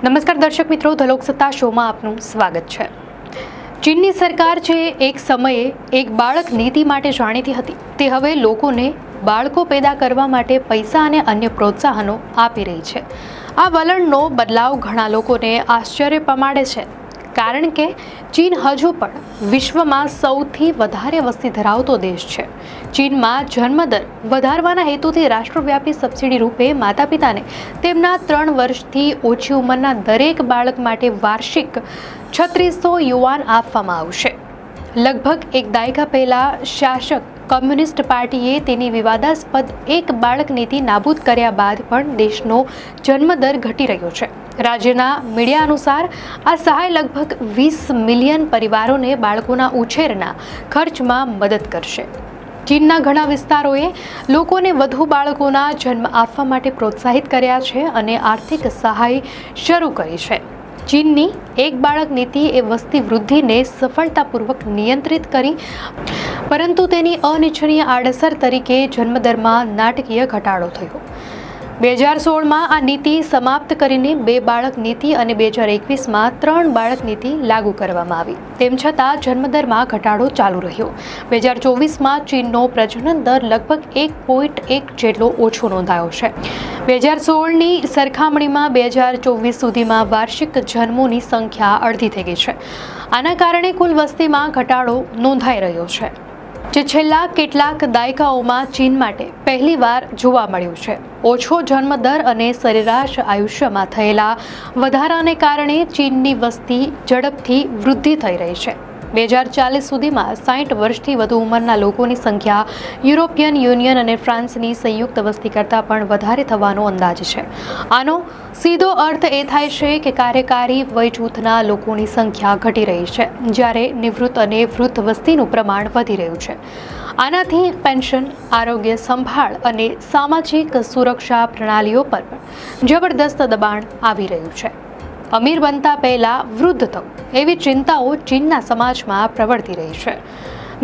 નમસ્કાર દર્શક મિત્રો, ધ લોકસત્તા શોમાં આપનું સ્વાગત છે। ચીનની સરકાર જે એક સમયે એક બાળક નીતિ માટે જાણીતી હતી, તે હવે લોકોને બાળકો પેદા કરવા માટે પૈસા અને અન્ય પ્રોત્સાહનો આપી રહી છે। આ વલણનો બદલાવ ઘણા લોકોને આશ્ચર્ય પમાડે છે, કારણ કે ચીન હજુ પણ વિશ્વમાં સૌથી વધારે વસ્તી ધરાવતો દેશ છે। ચીનમાં જન્મદર વધારવાના હેતુથી રાષ્ટ્રવ્યાપી સબસિડી રૂપે માતા પિતાને તેમના 3 વર્ષથી ઓછી ઉંમરના દરેક બાળક માટે વાર્ષિક 3600 યુઆન આપવામાં આવશે। લગભગ એક દાયકા પહેલા શાસક કમ્યુનિસ્ટ પાર્ટીએ તેની વિવાદાસ્પદ એક બાળક નીતિ નાબૂદ કર્યા બાદ પણ દેશનો જન્મદર ઘટી રહ્યો છે। રાજ્યના મીડિયા અનુસાર આ સહાય લગભગ 20 મિલિયન પરિવારોને બાળકોના ઉછેરના ખર્ચમાં મદદ કરશે। ચીનના ઘણા વિસ્તારોએ લોકોને વધુ બાળકોના જન્મ આપવા માટે પ્રોત્સાહિત કર્યા છે અને આર્થિક સહાય શરૂ કરી છે। ચીનની એક બાળક નીતિ એ વસ્તી વૃદ્ધિને સફળતાપૂર્વક નિયંત્રિત કરી, પરંતુ તેની અનિચ્છનીય આડઅસર તરીકે જન્મદરમાં નાટકીય ઘટાડો થયો। 2016માં આ નીતિ સમાપ્ત કરીને 2 બાળક નીતિ અને 2021માં 3 બાળક નીતિ લાગુ કરવામાં આવી। તેમ છતાં જન્મદરમાં ઘટાડો ચાલુ રહ્યો। 2024માં ચીનનો પ્રજનન દર લગભગ 1.1 જેટલો ઓછો નોંધાયો છે। 2016ની સરખામણીમાં 2024 સુધીમાં વાર્ષિક જન્મોની સંખ્યા અડધી થઈ ગઈ છે। આના કારણે કુલ વસ્તીમાં ઘટાડો નોંધાઈ રહ્યો છે, જે છેલ્લા કેટલાક દાયકાઓમાં ચીન માટે પહેલીવાર જોવા મળ્યું છે। ઓછો જન્મદર અને સરેરાશ આયુષ્યમાં થયેલા વધારાને કારણે ચીનની વસ્તી ઝડપથી વૃદ્ધિ થઈ રહી છે। 2040 સુધીમાં 60 વર્ષથી વધુ ઉંમરના લોકોની સંખ્યા યુરોપિયન યુનિયન અને ફ્રાન્સની સંયુક્ત વસ્તી કરતાં પણ વધારે થવાનો અંદાજ છે। આનો સીધો અર્થ એ થાય છે કે કાર્યકારી વય જૂથના લોકોની સંખ્યા ઘટી રહી છે, જ્યારે નિવૃત્ત અને વૃદ્ધ વસ્તીનું પ્રમાણ વધી રહ્યું છે। આનાથી પેન્શન, આરોગ્ય સંભાળ અને સામાજિક સુરક્ષા પ્રણાલીઓ પર પણ જબરદસ્ત દબાણ આવી રહ્યું છે। અમીર બનતા પહેલા વૃદ્ધ થવું એવી ચિંતાઓ ચીનના સમાજમાં પ્રવર્તી રહી છે।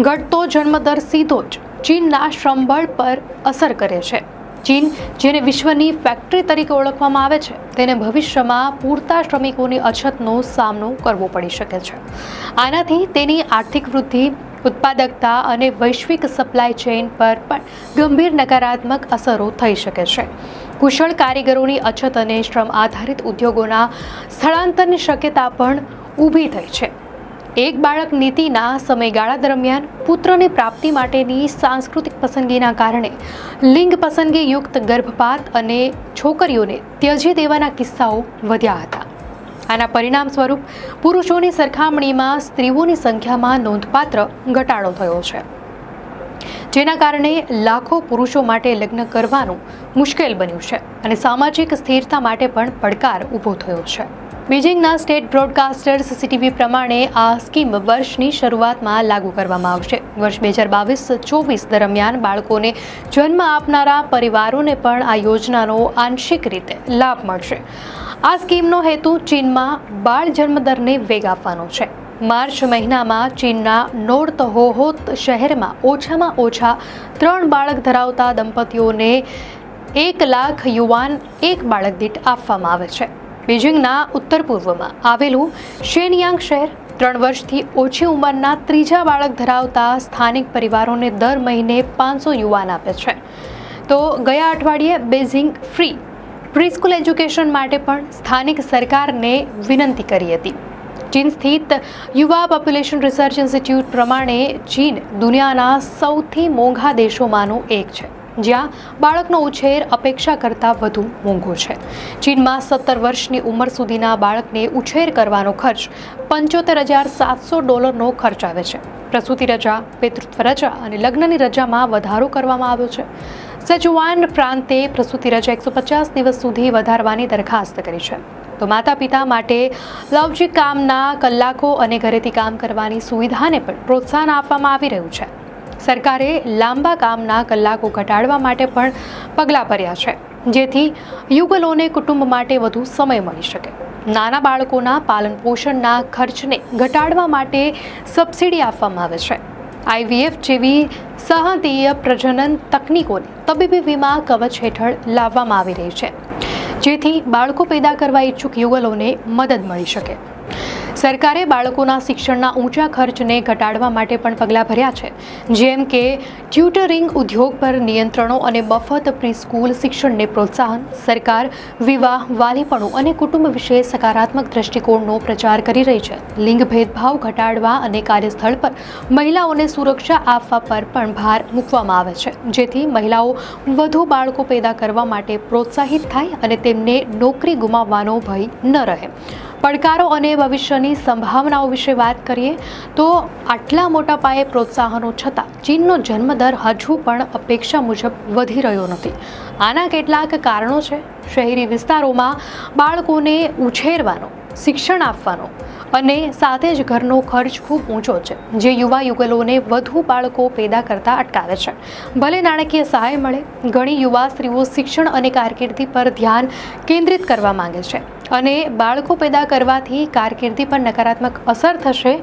ઘટતો જન્મદર સીધો જ ચીનના શ્રમબળ પર અસર કરે છે। ચીન, જેને વિશ્વની ફેક્ટરી તરીકે ઓળખવામાં આવે છે, તેને ભવિષ્યમાં પૂરતા શ્રમિકોની અછતનો સામનો કરવો પડી શકે છે। આનાથી તેની આર્થિક વૃદ્ધિ, ઉત્પાદકતા અને વૈશ્વિક સપ્લાય ચેઇન પર પણ ગંભીર નકારાત્મક અસરો થઈ શકે છે। કુશળ કારીગરોની અછત અને શ્રમ આધારિત ઉદ્યોગોના સ્થળાંતરની શક્યતા પણ ઊભી થઈ છે। એક બાળક નીતિના સમયગાળા દરમિયાન પુત્રની પ્રાપ્તિ માટેની સાંસ્કૃતિક પસંદગીના કારણે લિંગ પસંદગીયુક્ત ગર્ભપાત અને છોકરીઓને ત્યજી દેવાના કિસ્સાઓ વધ્યા હતા। આના પરિણામ સ્વરૂપ પુરુષોની સરખામણીમાં સ્ત્રીઓની સંખ્યામાં નોંધપાત્ર ઘટાડો થયો છે, જેના કારણે લાખો પુરુષો માટે લગ્ન કરવાનું મુશ્કેલ બન્યું છે અને સામાજિક સ્થિરતા માટે પણ પડકાર ઊભો થયો છે। બીજિંગના સ્ટેટ બ્રોડકાસ્ટર્સ સીટીવી પ્રમાણે આ સ્કીમ વર્ષની શરૂઆતમાં લાગુ કરવામાં આવશે। વર્ષ 2022-24 દરમિયાન બાળકોને જન્મ આપનારા પરિવારોને પણ આ યોજનાનો આંશિક રીતે લાભ મળશે। આ સ્કીમનો હેતુ ચીનમાં બાળ જન્મદરને વેગ આપવાનો છે। માર્ચ મહિનામાં ચીનના નોર્થ હોહોત શહેરમાં ઓછામાં ઓછા 3 બાળક ધરાવતા દંપતીઓને 1 લાખ યુઆન એક બાળક દીઠ આપવામાં આવે છે। બીજિંગના ઉત્તર પૂર્વમાં આવેલું શેનયાંગ શહેર 3 વર્ષથી ઓછી ઉંમરના ત્રીજા બાળક ધરાવતા સ્થાનિક પરિવારોને દર મહિને 500 યુઆન આપે છે। તો ગયા અઠવાડિયે બેઇજિંગ ફ્રી પ્રીસ્કૂલ એજ્યુકેશન માટે પણ સ્થાનિક સરકારને વિનંતી કરી હતી। ચીન સ્થિત યુવા પોપ્યુલેશન રિસર્ચ ઇન્સ્ટિટ્યૂટ પ્રમાણે ચીન દુનિયાના સૌથી મોંઘા દેશોમાંનું એક છે, જ્યાં બાળકનો ઉછેર અપેક્ષા કરતાં વધુ મોંઘો છે। ચીનમાં 17 વર્ષની ઉંમર સુધીના બાળકને ઉછેર કરવાનો ખર્ચ $75,700નો ખર્ચ આવે છે। પ્રસૂતિ રજા, પિતૃત્વ રજા અને લગ્નની રજામાં વધારો કરવામાં આવ્યો છે। સેચુઆન પ્રાંતે પ્રસૂતિ રજા 150 દિવસ સુધી વધારવાની દરખાસ્ત કરી છે। તો માતા પિતા માટે લવચીક કામના કલાકો અને ઘરેથી કામ કરવાની સુવિધાને પણ પ્રોત્સાહન આપવામાં આવી રહ્યું છે। સરકારે લાંબા કામના કલાકો ઘટાડવા માટે પણ પગલાં ભર્યા છે, જેથી યુગલોને કુટુંબ માટે વધુ સમય મળી શકે। નાના બાળકોના પાલન પોષણના ખર્ચને ઘટાડવા માટે સબસિડી આપવામાં આવે છે। આઈવીએફ જેવી સહનીય પ્રજનન તકનીકોને તબીબી વીમા કવચ હેઠળ લાવવામાં આવી રહી છે। જેથી બાળકો પેદા કરવા ઈચ્છુક યુગલોને મદદ મળી શકે. સરકારે બાળકોના શિક્ષણના ઊંચા ખર્ચને ઘટાડવા માટે પણ પગલાં ભર્યા છે, જેમ કે ટ્યુટરિંગ ઉદ્યોગ પર નિયંત્રણો અને મફત પ્રી સ્કૂલ શિક્ષણને પ્રોત્સાહન. સરકાર વિવાહ, વાલીપણું અને કુટુંબ વિશે સકારાત્મક દ્રષ્ટિકોણનો પ્રચાર કરી રહી છે. લિંગ ભેદભાવ ઘટાડવા અને કાર્યસ્થળ પર મહિલાઓને સુરક્ષા આપવા પર પણ ભાર મૂકવામાં આવે છે, જેથી મહિલાઓ વધુ બાળકો પેદા કરવા માટે પ્રોત્સાહિત થાય અને તેમને નોકરી ગુમાવવાનો ભય ન રહે. પડકારો અને ભવિષ્યની સંભાવનાઓ વિશે વાત કરીએ તો આટલા મોટા પાયે પ્રોત્સાહનો છતાં ચીનનો જન્મદર હજુ પણ અપેક્ષા મુજબ વધી રહ્યો નથી. આના કેટલાક કારણો છે. શહેરી વિસ્તારોમાં બાળકોને ઉછેરવાનો, શિક્ષણ આપવાનો અને સાથે જ ઘરનો ખર્ચ ખૂબ ઊંચો છે, જે યુવા યુગલોને વધુ બાળકો પેદા કરતા અટકાવે છે. ભલે નાણાકીય સહાય મળે, ઘણી યુવા સ્ત્રીઓ શિક્ષણ અને કારકિર્દી પર ધ્યાન કેન્દ્રિત કરવા માંગે છે અને બાળકો પેદા કરવાથી કારકિર્દી પર નકારાત્મક અસર થશે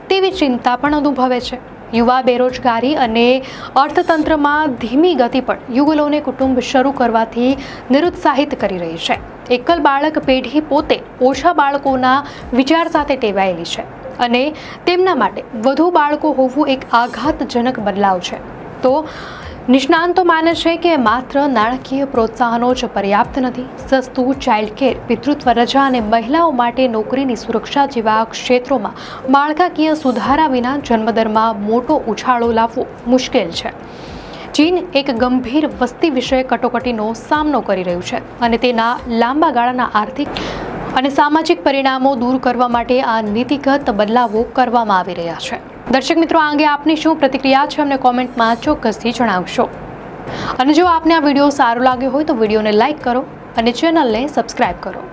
તેવી ચિંતા પણ અનુભવે છે. યુવા બેરોજગારી અને અર્થતંત્રમાં ધીમી ગતિ પણ યુગલોને કુટુંબ શરૂ કરવાથી નિરુત્સાહિત કરી રહી છે. એકલ બાળક પેઢી પોતે ઓછા બાળકોના વિચાર સાથે ટેવાયેલી છે અને તેમના માટે વધુ બાળકો હોવું એક આઘાતજનક બદલાવ છે. તો નિષ્ણાંતો માને છે કે માત્ર નાણાકીય પ્રોત્સાહનો જ પર્યાપ્ત નથી. સસ્તું ચાઇલ્ડ કેર, પિતૃત્વ રજા અને મહિલાઓ માટે નોકરીની સુરક્ષા જેવા ક્ષેત્રોમાં માળખાકીય સુધારા વિના જન્મદરમાં મોટો ઉછાળો લાવવો મુશ્કેલ છે. ચીન એક ગંભીર વસ્તી વિષયક કટોકટીનો સામનો કરી રહ્યું છે અને તેના લાંબા ગાળાના આર્થિક અને સામાજિક પરિણામો દૂર કરવા માટે આ નીતિગત બદલાવો કરવામાં આવી રહ્યા છે. દર્શક મિત્રો, આ અંગે આપની શું પ્રતિક્રિયા છે અમને કોમેન્ટમાં ચોક્કસથી જણાવશો. અને જો આપને આ વિડીયો સારો લાગ્યો હોય તો વિડીયોને લાઇક કરો અને ચેનલને સબસ્ક્રાઇબ કરો.